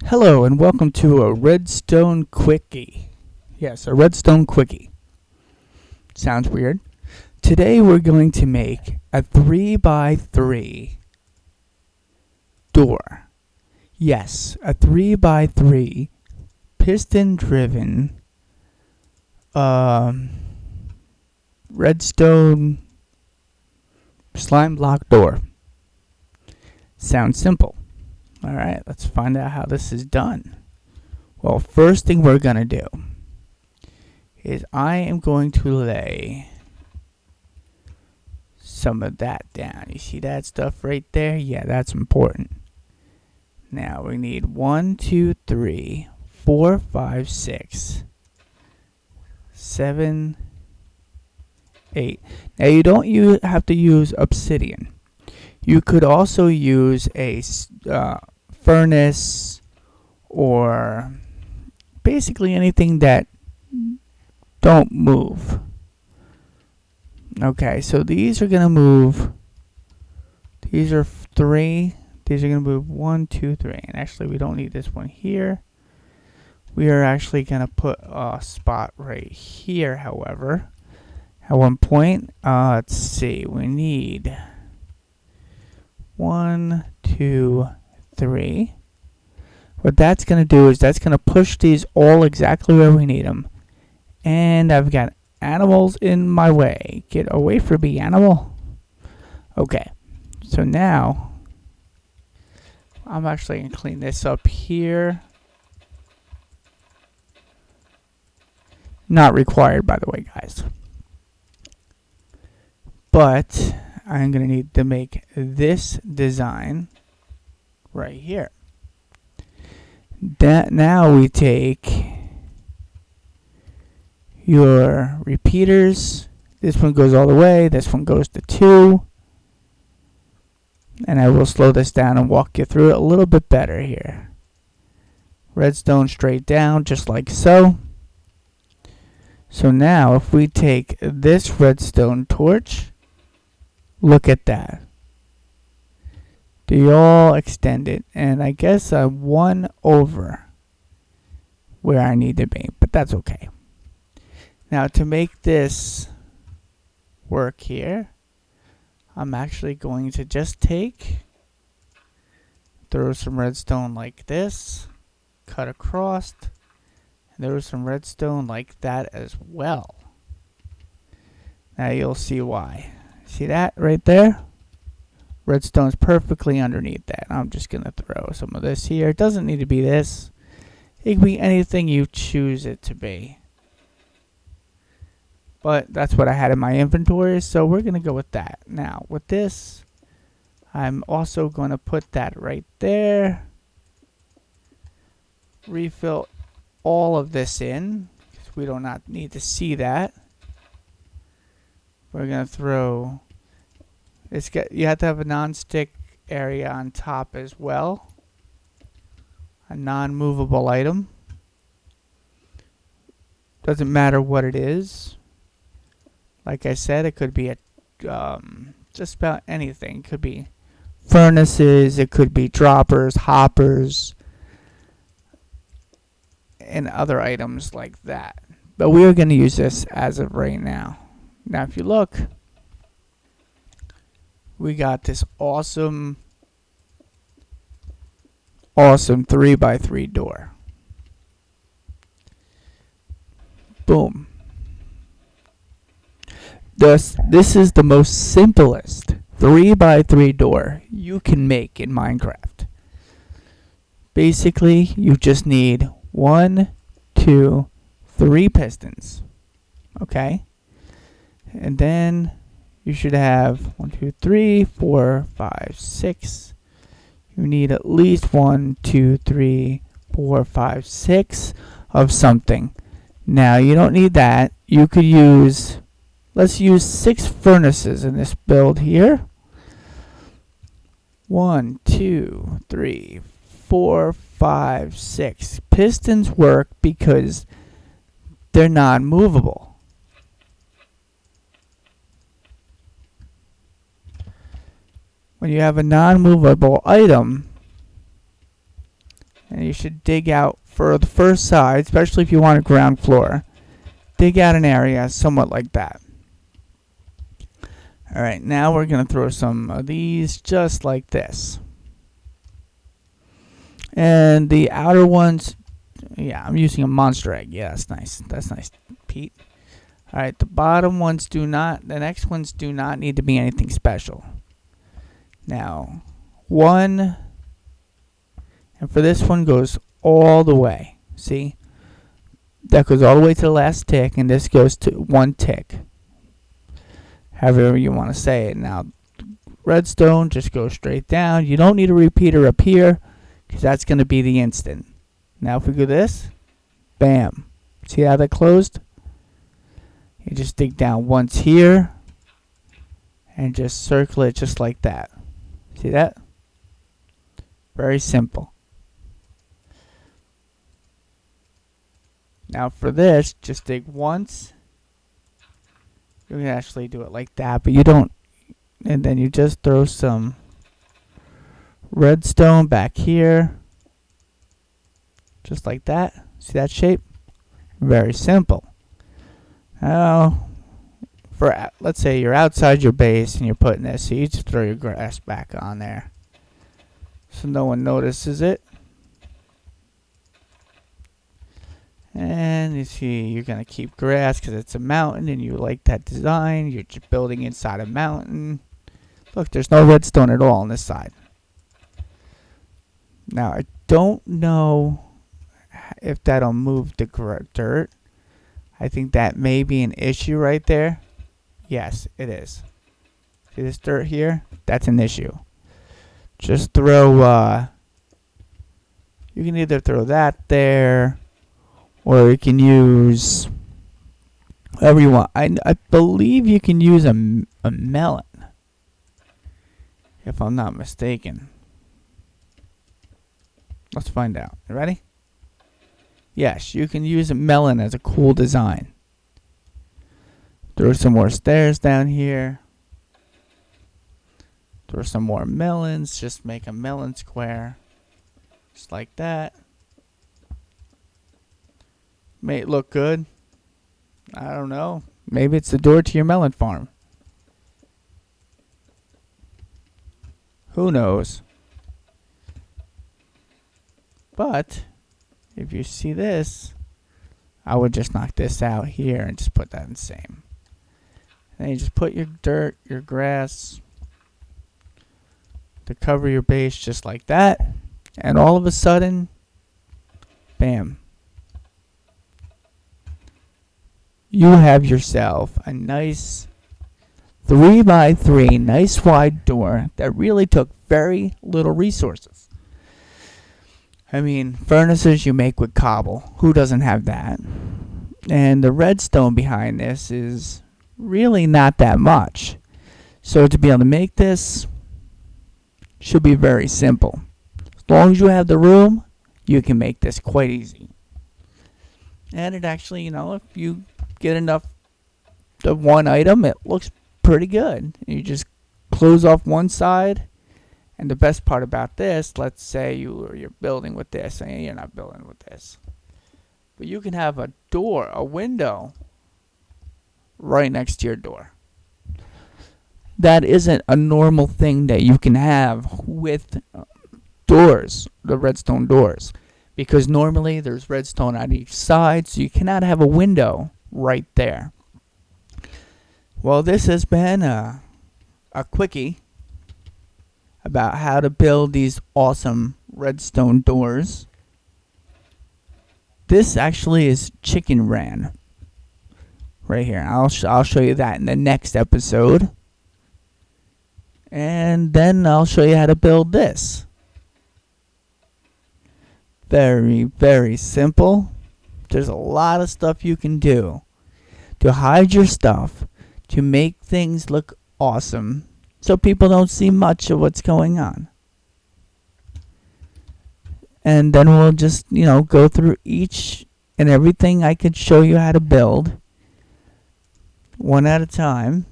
Hello and welcome to a redstone quickie. Yes, a redstone quickie. Sounds weird. Today we're going to make a 3x3 door. Yes, a 3x3 piston driven redstone slime block door. Sounds simple. Alright, let's find out how this is done. Well, first thing we're going to do is I am going to lay some of that down. You see that stuff right there? Yeah, that's important. Now we need 1, 2, 3, 4, 5, 6, 7, 8. Now you don't have to use obsidian. You could also use a furnace or basically anything that don't move. Okay, so these are gonna move. These are 3. These are gonna move 1, 2, 3. And actually, we don't need this one here. We are actually gonna put a spot right here. However, at one point, let's see. We need 1, 2, 3. What that's going to do is that's going to push these all exactly where we need them. And I've got animals in my way. Get away from me, animal. Okay. So now, I'm actually going to clean this up here. Not required, by the way, guys. But I'm going to need to make this design right here. Now we take your repeaters. This one goes all the way. This one goes to 2. And I will slow this down and walk you through it a little bit better here. Redstone straight down, just like so. So now if we take this redstone torch, look at that. They all extended, and I guess I'm 1 over where I need to be, but that's okay. Now to make this work here, I'm actually going to just throw some redstone like this, cut across, and there was some redstone like that as well. Now you'll see why. See that right there? Redstone's perfectly underneath that. I'm just going to throw some of this here. It doesn't need to be this. It can be anything you choose it to be. But that's what I had in my inventory, so we're going to go with that. Now, with this, I'm also going to put that right there. Refill all of this in, because we do not need to see that. We're going to throw... you have to have a non-stick area on top as well. A non-movable item. Doesn't matter what it is. Like I said, it could be a just about anything. It could be furnaces, it could be droppers, hoppers, and other items like that. But we are going to use this as of right now. Now if you look, we got this awesome 3x3 door. Boom. This is the most simplest 3x3 door you can make in Minecraft. Basically, you just need 1, 2, 3 pistons. Okay? And then you should have 1, 2, 3, 4, 5, 6. You need at least 1, 2, 3, 4, 5, 6 of something. Now, you don't need that. You could use, let's use 6 furnaces in this build here. 1, 2, 3, 4, 5, 6. Pistons work because they're non-movable. When you have a non-movable item, And you should dig out for the first side, especially if you want a ground floor. Dig out an area somewhat like that. Alright, now we're going to throw some of these just like this. And the outer ones, yeah, I'm using a monster egg. Yeah, that's nice. That's nice, Pete. Alright, the bottom ones do not, the next ones do not need to be anything special. Now, one, and for this one goes all the way. See? That goes all the way to the last tick, and this goes to one tick. However you want to say it. Now, redstone just goes straight down. You don't need a repeater up here, because that's going to be the instant. Now, if we do this, bam. See how that closed? You just dig down once here, and just circle it just like that. See that? Very simple. Now for this, just dig once. You can actually do it like that, but you don't. And then you just throw some redstone back here. Just like that. See that shape? Very simple. Now, for let's say you're outside your base and you're putting this, so you just throw your grass back on there, so no one notices it. And you see, you're gonna keep grass because it's a mountain and you like that design. You're just building inside a mountain. Look, there's no redstone at all on this side. Now I don't know if that'll move the dirt. I think that may be an issue right there. Yes, it is. See this dirt here? That's an issue. Just throw, you can either throw that there, or you can use whatever you want. I believe you can use a melon, if I'm not mistaken. Let's find out. You ready? Yes, you can use a melon as a cool design. Throw some more stairs down here. Throw some more melons. Just make a melon square. Just like that. May it look good. I don't know. Maybe it's the door to your melon farm. Who knows? But if you see this, I would just knock this out here and just put that in the same. And you just put your dirt, your grass to cover your base just like that. And all of a sudden, bam. You have yourself a nice 3x3, nice wide door that really took very little resources. I mean, furnaces you make with cobble. Who doesn't have that? And the redstone behind this is really not that much. So to be able to make this should be very simple. As long as you have the room, you can make this quite easy. And it actually, you know, if you get enough of one item, it looks pretty good. You just close off one side. And the best part about this, let's say you're building with this, and you're not building with this, but you can have a door, a window, right next to your door. That isn't a normal thing that you can have with doors, the redstone doors, because normally there's redstone on each side, so you cannot have a window right there. Well, this has been a quickie about how to build these awesome redstone doors. This actually is chicken ran right here. I'll show you that in the next episode. And then I'll show you how to build this. Very, very simple. There's a lot of stuff you can do to hide your stuff, to make things look awesome, so people don't see much of what's going on. And then we'll just, you know, go through each and everything I could show you how to build, one at a time.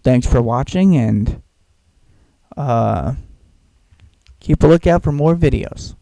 Thanks for watching, and keep a lookout for more videos.